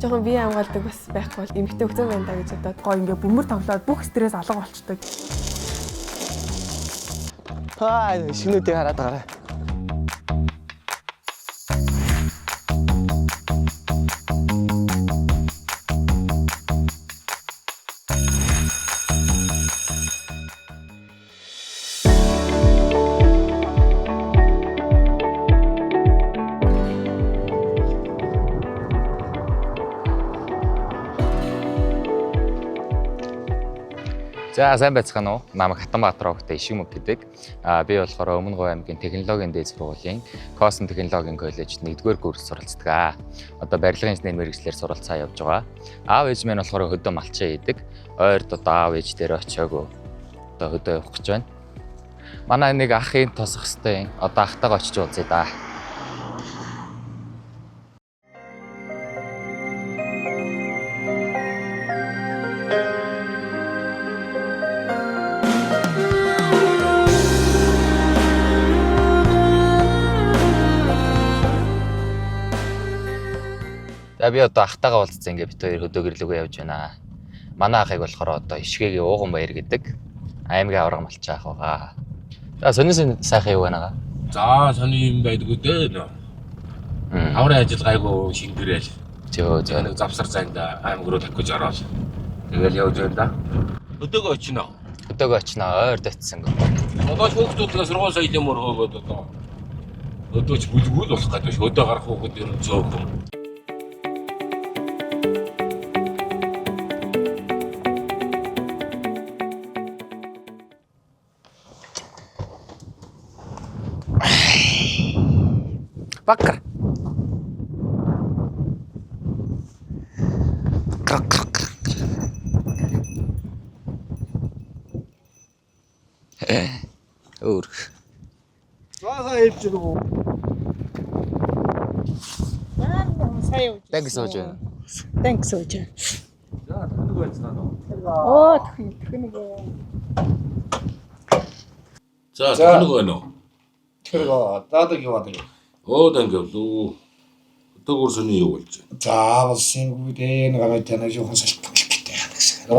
Жохон бие хамгаалдаг бас байхгүй бол эмэгтэй хөгцөн байна да гэж бодоод гоо ингээ бөмбөр тоглоод бүх стресс алга болчдөг. шинүүдийг хараад гараа. За сайн байцгаана уу? Намайг Хатанбаатар огтой Ишимүг гэдэг. Би болохоор Өмнөговь аймгийн технологийн дээд сургуулийн Космо технологийн коллежид 1-р курс суралцдаг. Одоо барилгын инженери мэргэжлэр суралцаа явж байгаа. Аав ээж минь болохоор хөдөө малчин хийдэг. Ойрд одоо аав ээж дээр очиагүй. Одоо хөдөө явах гэж байна. Манай нэг ахын тосох хэвтэй. Одоо ахтайгаа очиж уулзъя да. Би одоо ахтайгаа уулзсан ингээ бит хоёр хөдөө гэрлүүгээ явж байна. Манай ахыг болохоор одоо Ишгээгийн Ууган баяр гэдэг аймгийн авраг малчин ах байгаа. За сонин сайхан юу байна гаа? За сони юм байдгүй дээ. Аврын ажил гайгүй шингэрэл. Нэг завсар зайнда аймаг руу тавьж ороод. Тэгэл явж байна да. Өдөөгөө очино. Өдөөгөө очино ойрд очсон гоо. Одоо хүүхдүүдээ сургууль соёлын өгөөд одоо өдөөч бүлгүүл болох гэдэг. Өдөө гарах хүүхэд ер нь зөөхөн. Бакар. Өөр. Заа хэлж өгөө. Сайн. Тэнк сууж байна. Thanks сууж байна. За тэнэг байцгаана уу? Оо тэнэг. За тэнэг байна уу? Тэр даадаг яваад. Оо тэнгэвлүү. Өдөөгөр сони юу болж байна? За болсон үедээ нэг танаас жоохон салхах хэрэгтэй гэсэн.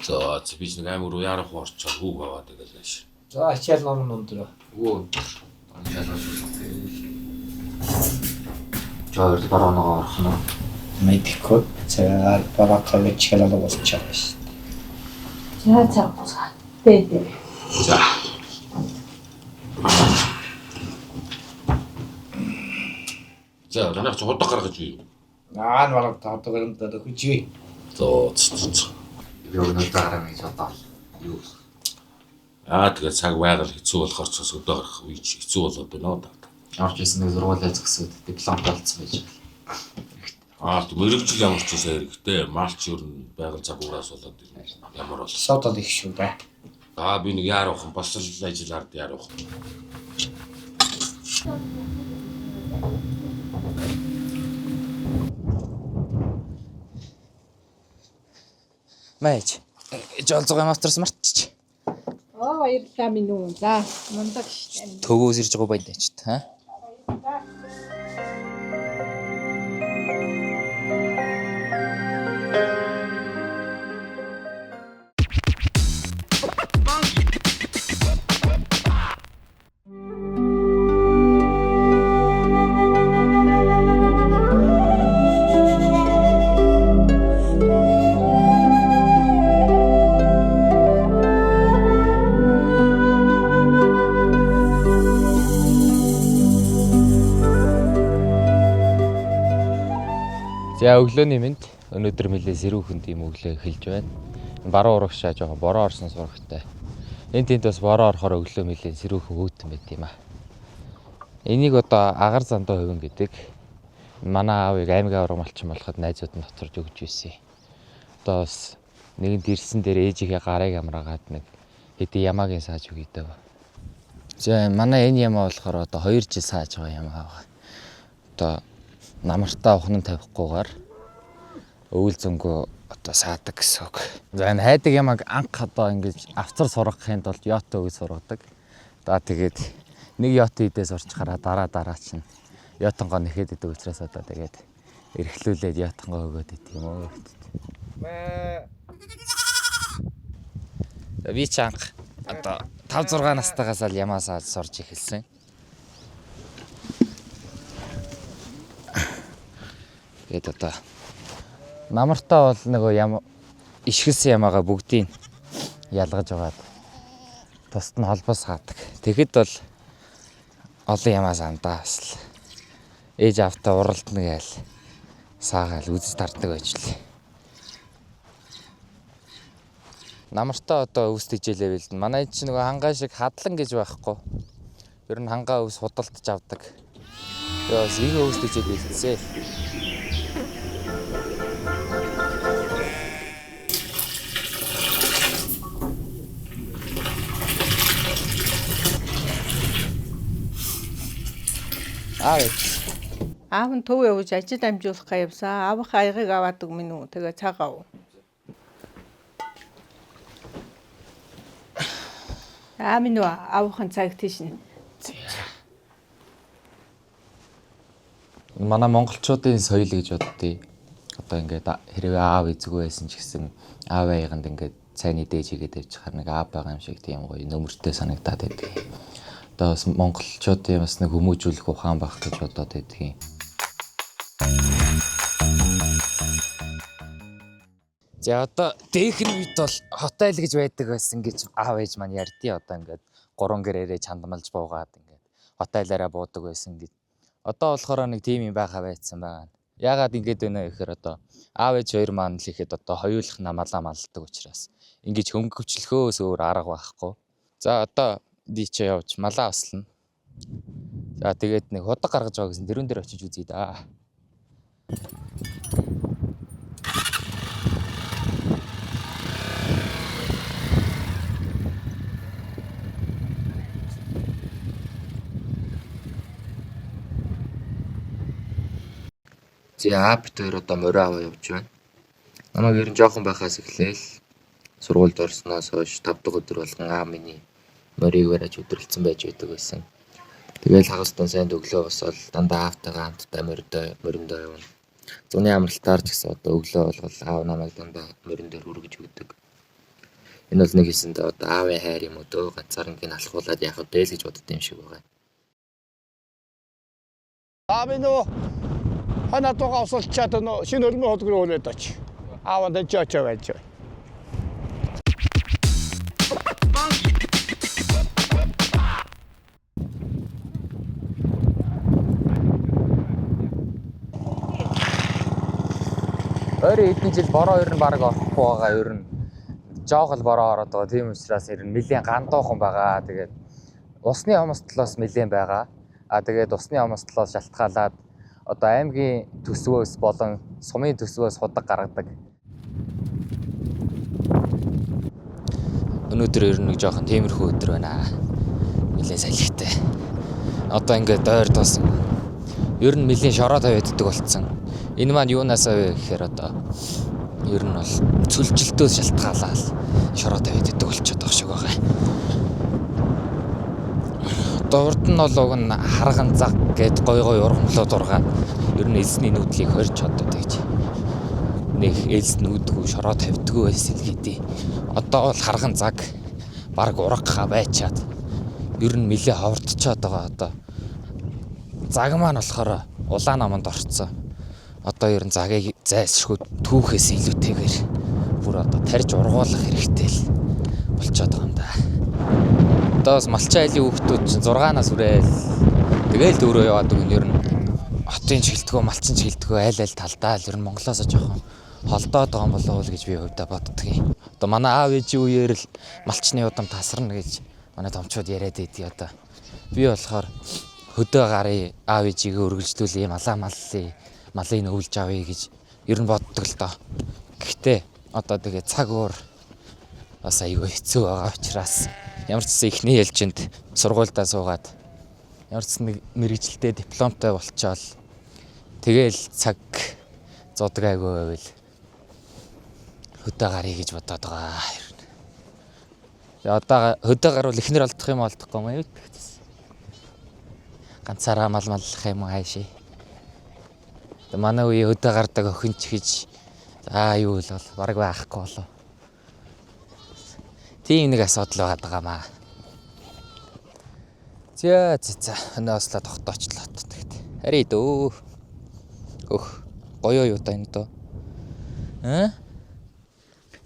За би ч нэг аймаг руу ярах орчоо хүүг аваад байгаа шээ. За ачаал ном өндөр. Оо. Жоор бараанаа орох нь. Мэдхгүй. За барахаа чиглэл болчихсон шүү. За. Дээ. За. За танах ч худах гаргаж юу? Наа барах таадаг юм даа хүчээ. За. Би өнөөдөр гараа гэж бодлоо. Юу? Тэгээд цаг байгаль хэцүү болохоор ч өдөө гарах үе хэцүү болоод байна да. Орж исэн нэг сургуулиа згсүүд дипломтой болсон байж байгаа. Мэргэжил ямар ч үсэ хэрэгтэй. Малч ер нь байгаль загвараас болоод ямар бол. Содод их шүү дээ. Би нэг яарах бас л ажил ард яарах. Мэж. Жолцоо моторс мартчих. Баярлалаа минь үү. За мундаг штэ. Төгөөс ирж байгаа байна ч та. За өглөөний мэнд өнөөдөр мэлээ сэрүүхэнд юм өглөө эхэлж байна. Баруун урагшаа жоохон бороо орсон сурагтай. Энд тэнд бас бороо орохоор өглөө мэлээ сэрүүхэн өөтөн байт юм аа. Энийг одоо агаар зандаа хувин гэдэг. Манай аавыг аймгийн авраг малчин болоход найзууд нь доторж өгч ирсэн. Одоо бас нэгэнт ирсэн дээр ээжийнхээ гарыг амраагаад нэг хэдий ямаагийн сааж өгье дөө. За манай энэ ямаа болохоор одоо 2 жил сааж байгаа ямаа байгаа. Одоо намартаа ухнан тавихгүйгээр өвөл зөнгөө одоо саадаг гэсэн үг. За энэ хайдаг ямаг анх одоо ингэж авцар сургахын тулд йота өгж сургадаг. За тэгээд нэг йота идээс орчихараа дараа чинь йотонгоо нэхэд идэг учраас одоо тэгээд эрхлүүлээд ятангаа өгөөд идэв юм уу. Би чанга одоо 5 6 настайгаас л ямаасаа сурж эхэлсэн. Тэгээд одоо намартаа бол нөгөө ишгэлсэн ямаага бүгдийг ялгаж аваад тусад нь холбоос хаадаг. Тэгэхэд бол олон ямаас андаа бас л ээж автаа уралдана гээл саагаал үзэж тардаг байж лээ. Намартаа одоо өвс тэжээлээ бэлдэн. Манай чинь нөгөө хангаа шиг хадлан гэж байхгүй. Ер нь хангаа өвс худалдаж авдаг. Тэгээ бас их өвс тэжээл бэлдсээ. Аав нь төв явж ажил амжуулах явсан. Аавынх аягыг аваад өгмөн үү. Тэгээ цагаав. Минь аавынхын цаг тийш нь. Манай монголчуудын соёл гэж боддгийг. Одоо ингээд хэрвээ аав эзгүй байсан ч гэсэн аав аяганд ингээд цайны дээж игээд явчих нэг аав байгаа юм шиг тийм гоё нөмөртэй санагдаад байдаг. Одоо бас монголчуудын бас нэг хүмүүжүүлэх ухаан байх гэж бодоод байдгийг. За одоо дээхэн үед бол хотел гэж байдаг байсан гэж аав ээж маань ярьдیں۔ Одоо ингээд 3 гэрээрээ чандмалж буугаад ингээд хотелаараа буудаг байсан гэж. Одоо болохоор нэг тим юм байхаа байцсан байна. Яагаад ингэж байна вэ гэхээр одоо аав ээж хоёр маань л ихэд одоо хоёулах намалаа малдаг учраас ингэж хөнгөвчлөхөөс өөр арга байхгүй. За одоо дийчээ явж малаа ослно. За тэгээд нэг худаг гаргаж байгаа гэсэн дэрүүн дээр очиж үзье да. За апт хоёр одоо морь аваа явж байна. Намайг ер нь жоохон байхаас эхлээл сургуульд орсноос хойш 5 дахь өдөр болгон аав миний морийг барьж өдрөлдсөн байж байдаг байсан. Тэгэл хагастан сайн өглөө босоод дандаа аавтайгаа хамтдаа мориндоо явна. Зуны амралтаар ч гэсэн одоо өглөө болгол аав намайг дандаа морин дээр үргэж өгдөг. Энэ бол нэг хэсэндээ одоо аавын хайр юм уу дөө ганцаарнгийн алхуулаад яхав дээл гэж боддог юм шиг байгаа. Аавыноо ханатугаа усалчаад шинэ өрмө хөдгөр өөлөд оч. Ааванд чочоо байж. Өөр хэдэн жил бороо ер нь баг орохгүй байгаа ер нь жоогл бороо ороод байгаа. Тийм учраас ер нь нэлийн гандуухан байгаа. Тэгээд усны хомсдлоос нэлийн байгаа. Тэгээд усны хомсдлоос шалтгаалаад одоо аймгийн төсвөөс болон сумын төсвөөс худаг гаргадаг. Өнөөдөр ер нь нэг жоохон темирхүү өдөр байна. Нэлийн салхитай. Одоо ингээд дойр туусан. Ер нь нэлийн шороо тавиаддаг болцсон. Энэ маань юунаас вэ гэхээр одоо ер нь бол цөлжилтөөс шалтгаалаад шороо тавиаддаг болчиход байгаа шиг байгаа. Одоо урд нь бол уг нь харган заг гэд гой ургамлууд ургаад ер нь эзний нүдлийг хорж чаддаг гэж. Нэг элс нүүдгүй шороо тавьдгүй байсан л хэдий. Одоо бол харган заг баг ургаха байчаад ер нь нэлээ ховордчиход байгаа одоо. Заг маань болохоор улаан наманд орцсон. Одоо ер нь цагийг зайлшгүй түүхээс илүүтэйгээр бүр одоо тарьж ургуулах хэрэгтэй л болчиход байгаа юм да. Одоо бас малчин айлын хүүхдүүд чинь 6-наас үрээл тэгээл дөрөв яваад өгөн ер нь хотын чихэлтгөө малчин чихэлтгөө айл талдаа л ер нь Монголоос жоохон холдоод байгаа юм болов уу гэж би хувьдаа боддгийн. Одоо манай аав ээжийн үеэр л малчны удам тасарна гэж манай томчууд яриад байдгийг одоо. Би болохоор хөдөө гарын аав ээжигээ үргэлжлүүлээ малыг өвлж авъя гэж ер нь боддог л доо. Гэхдээ одоо тэгээ цаг өөр бас аюу хэцүү байгаа учраас ямар ч гэсэн ихний ээлжинд сургуульдаа суугаад ямар ч нэг мэрэгжилтэй дипломтой болчоод тэгээл цаг зодгаагүй байвал хөдөө гарыг гэж бодоод байгаа. Одоо хөдөө гарвал ихнэр алдах юм олдохгүй юм аа. Ганцаараа маллах юм хайшээ. Манай үе өдөө гардаг охин ч гэж юу л бол бараг байхгүй болов. Тийм нэг асуудал байгаа маа. За өнөөслөө тогтоочлоо тэгт. Харий дөө. Гоё юу та энэ дөө.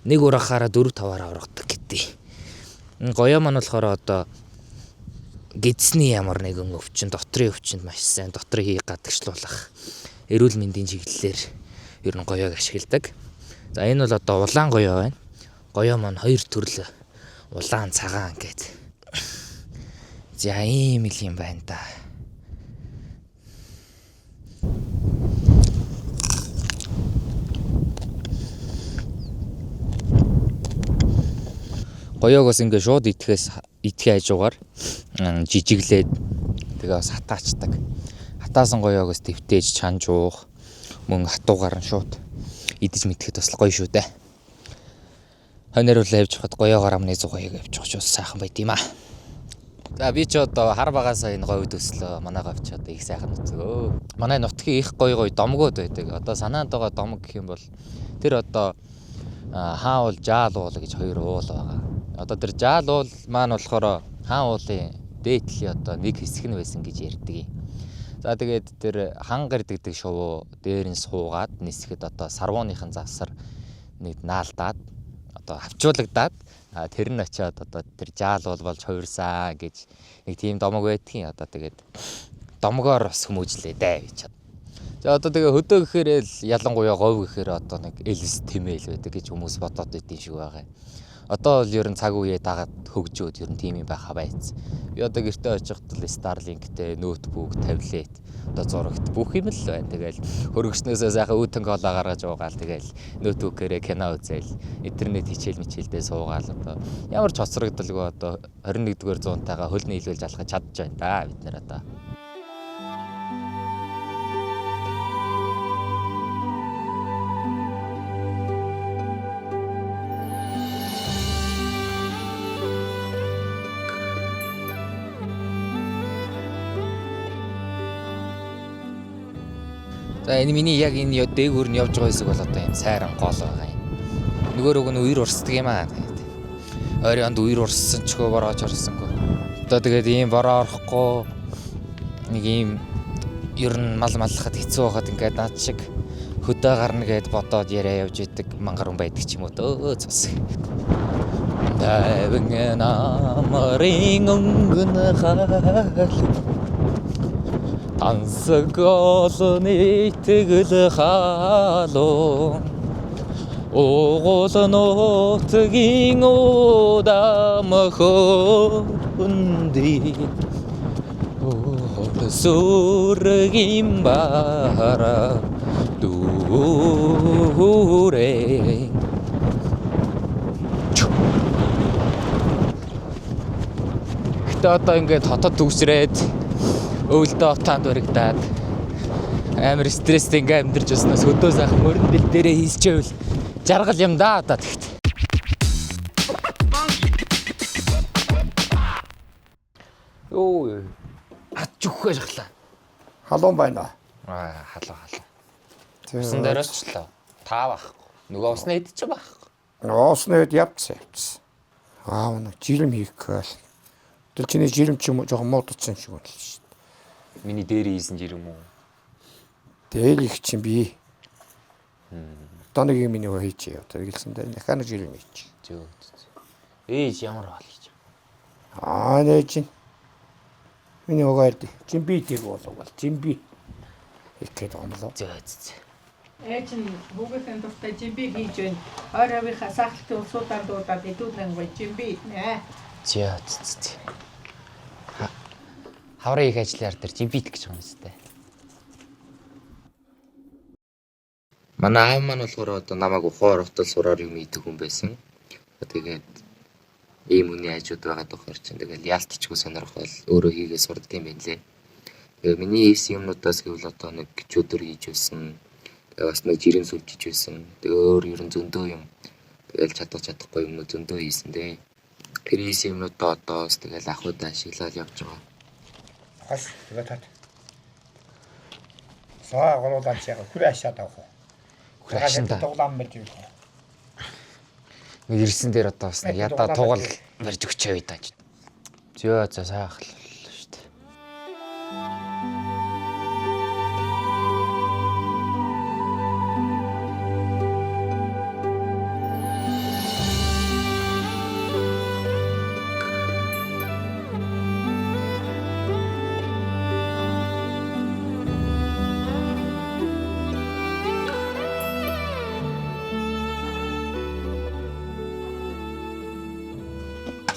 Нэг урахаараа 4-5-аар ургадаг гэдэг. Гоё маань болохоор одоо гидсний ямар нэгэн өвчин, дотрын өвчөнд маш сайн дотрын хийг гадагшлуулах эрүүл мэндийн чиглэлээр ер нь гоёг ашигладаг. За энэ бол одоо улаан гоё байна. Гоё маань 2 төрөл улаан цагаан гэдэг. За ийм л юм байна да. Гоёгоос ингээ шууд идэхээ хажуугаар жижиглээд тэгээ бас хатаачдаг. Хатаасан гоёгоос твтээж чанж уух мөн хатуугаар нь шууд идэж мэдхэд бас гоё шүү дээ. Хоньоруулаа явж хад гоёогоор амны 100 гоёг явж байгаа ч бас сайхан байт юм аа. За би ч одоо хар багасаа энэ говьд өслөө. Манай говьч одоо их сайхан нүцгөө. Манай нутгийн их гоё домгууд байдаг. Одоо санаанд байгаа домог гэх юм бол тэр одоо хаан уул, жаал уул гэж 2 уул байгаа. Одоо тэр жаал уул маань болохоор хаан уулын дээдлийн одоо нэг хэсэг нь байсан гэж ярьдаг юм. За тэгээд тэр хангар дэгдэг шувуу дээр нь суугаад нисгэхэд одоо сарвууныхын завсар нэг наалдаад одоо авчуулагдаад тэр нь очиод одоо тэр жаал уул болж хувирсан гэж нэг тийм домог байдгийн. Одоо тэгээд домгоор бас хүмүүжлээ дээ гэж. За одоо тэгээ хөдөө гэхээр л ялангуяа говь гэхээр одоо нэг элс тэмээл байдаг гэж хүмүүс бодоод байдгийн шиг байгаа. Одоо бол ер нь цаг үеэ дагаад хөгжөөд ер нь тийм юм байха байц. Би одоо гэртээ очихд л Starlink-тэй ноутбук, таблет одоо зурагт бүх юм л байна. Тэгэл хөргөчнөөсөө сайхан үүдэн кола гаргаж уугаал тэгэл ноутбукээрээ кино үзээл интернет хичээл мичээлдээ суугаал одоо ямар ч хоцрогдолгүй одоо 21-р зууntайгаа хөл нийлүүлж алхаж чадж байна да бид нэр одоо. За энэ миний яг энэ дээгүүр нь явж байгаа хэсэг бол одоо юм сайран гол байгаа юм. Нөгөө рүүг нь үер урсдаг юм аа. Ойронд үер урссан ч хөө борооч орсонгүй. Одоо тэгээд ийм бороо орохгүй нэг ийм ер нь мал маллахад хэцүү байхад ингээд наад шиг хөдөө гарна гэд бодоод яриа явж идэг мангар хүн байдаг ч юм уу дөө цус. Дэвэн намрын өнгөн хаал Ансгол нийтгэл хаалуу Угуул нутгийн удам хөнди Сүргэн бара дүүрээ Гэтэ одоо ингээд хотод төгсрээд өвөлдөө отаанд баригдаад амар стресстэй ингээм амьдарч баснаас хөдөө сайхан мөрөн бил дээрээ хийсчээвэл жаргал юм да одоо тэгт. Йоо ач үхэж шахлаа. Халуун байна. Халуу. Усан дээрээчлээ. Таа байхгүй. Нөгөө усны хэд ч байхгүй. Усны хэд явцсан. Аав нэг жилэм хийх гээл. Тэр чиний жилэм ч юм жоохон муудсан шиг байна л шүү. Миний дээр ийсэн жирэм үү? Дээр их чинь би. Одоо нэг юм миний хийж яа. Тэр гэлсэн дээр дахиад нэг жилэм хийж. Зөө. Ээж ямар хаал хийж. Нэ чинь. Миний угaalд жимби тийг болов. Жимби. Ихэд онлоо. Зөө. Ээж нь бүгдийн дуртай жимби хийж байна. Ойр авийнхаа сахалтын усуудаар дуудаад идүүлэн гоё жимби иднэ. Зөө. Хаврын их ажлаар тэр жимбит гэж байгаа юм зү. Манай аав маань болохоор одоо намайг ухаар утал сураар юм идэг хүн байсан. Тэгээд ийм үний ажууд байгаа тохиор чинь тэгэл яалтчгүй сонирхол өөрөө хийгээ сурдаг юм байна лээ. Тэгээ миний хийсэн юмнуудаас гэвэл одоо нэг чөдөр хийж байсан. Тэгээ бас нэг жирэн сүлж хийж байсан. Тэгээ өөр ерөн зөндөө юм. Тэгэл чадахгүй юмнууд зөндөө хийсэн дээ. Тэр хийсэн юмнуудаа одоо бас тэгэл ахуйдаа ашиглаад явж байгаа. Хас тэгээ тат. саа горуулаад яга хүрээ ашаад авах. Хүрээ ашаанда. Дуглаан байж юу. Ирсэн дээр одоо бас ядаа тугал барьж өгчөө үү даа. Зөө за сайхан шүү дээ.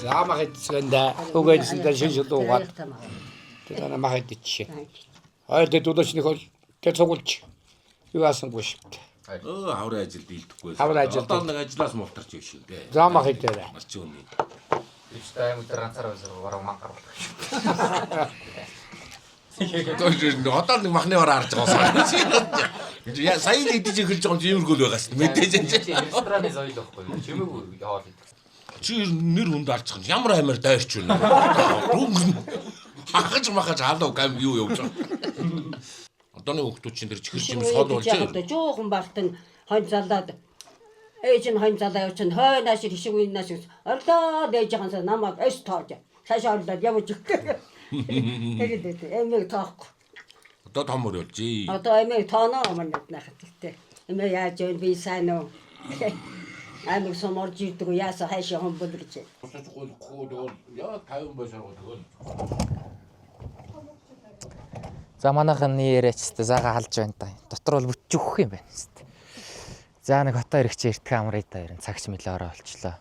За махицгэнда угаалсандаа шинжлүүгээд тэна махидчих. Хоёр дэдүүлж нэг бол тэр цугулч юу аасан биш. Хаврын ажилд дийлдэхгүй. Хаврын ажилд. Одоо нэг ажиллаас мултарч юм шиг дээ. За махидээ. Марч юм. Ичтэй өдөр ганцаар байсаар баруун мангаруулах шүү. Одоо нэг махны ороо харж байгаа юм. Яа сайн идэж эхэлж байгаа юм иймэрхүү л байгаас мэдээж. Рестораны соёл байхгүй. Чимээгүй яваад идэг. Чи нэр хүнд алцах юм. Ямар амар дайрч вэ? Хахаж махаж халуу гам юу явж байгаа. Одооны хүмүүс чинь тэр чихэр чим сод болж байгаа. Жоохон багтан хонь залаад ээж нь хонь залаа явууч нь хойноос хишиг уйнаас орлоо дээж байгаа юм намайг эс тоож. Цаашаа орлоод явж өгдөө. Тэгээд эмээ тоохгүй. Одоо том мөр болж. Одоо эмээ тооноо манайд нахад гэхдээ. Эмээ яаж вэ би сайн уу? Амиг соморж ирдэг яаса хайшаа хомбол гэж. Яа 50 байсаар гоо. За манайхны яриач тест заага халж байна та. Дотор бол бүтж өгөх юм байна тест. За нэг хотоо ирэх чи эртхэн амрыг та ерэн цагч мэлээ ороо олчлоо.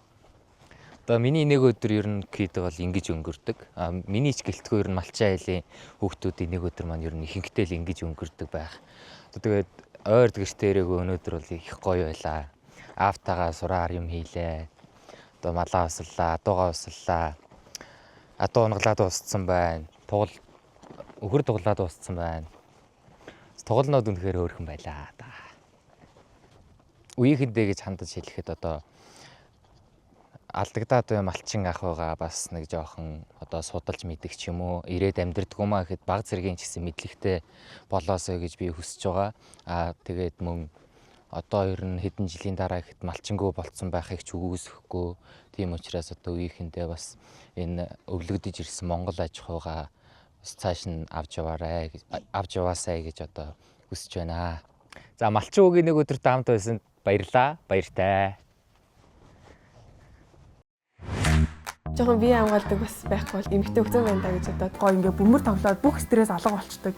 Одоо миний нэг өдөр ер нь кид бол ингэж өнгөрдөг. Миний ч гэлтгүй ер нь малчин айлын хүүхдүүдийн нэг өдөр маань ер нь ихэнхдээ л ингэж өнгөрдөг байх. Тэгээд ойр гэртээрээгүй өнөөдөр бол их гоё байлаа. Аавтайгаа сураар юм хийлээ. Одоо малаа услаа, адуугаа услаа. Адуу унгалаад дууссан байна. Өхөр дуглаад дууссан байна. Тоглонод үнэхээр хөөрхөн байлаа да. Үеийнхэндээ гэж хандаж хэлэхэд одоо алдагдаад бай малчин ах байгаа бас нэг жоохон одоо судалж мэдэх ч юм уу ирээд амьдрдгуумаа гэхэд баг зэргийн ч гэсэн мэдлэгтэй болоосоо гэж би хүсэж байгаа. Тэгээд мөн одоо ер нь хэдэн жилийн дараа ихэд малчингуу болцсон байхыг ч үгүйсэхгүй. Тийм учраас одоо үеийнхэндээ бас энэ өвлөгдөж ирсэн Монгол аж ахуйгаа бас цааш нь авч яваасай гэж одоо хүсэж байна. За малчин үгийн нэг өдөр таамт байсан баярлаа. Баяртай. Жохон бие хамгаалдаг бас байхгүй бол эмэгтэй хөгзөн байна да гэж одоо гоё ингээ бөмбөр тоглоод бүх стресс алга болчдөг.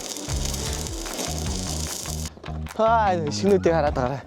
Шинүүдийг хараад гараа.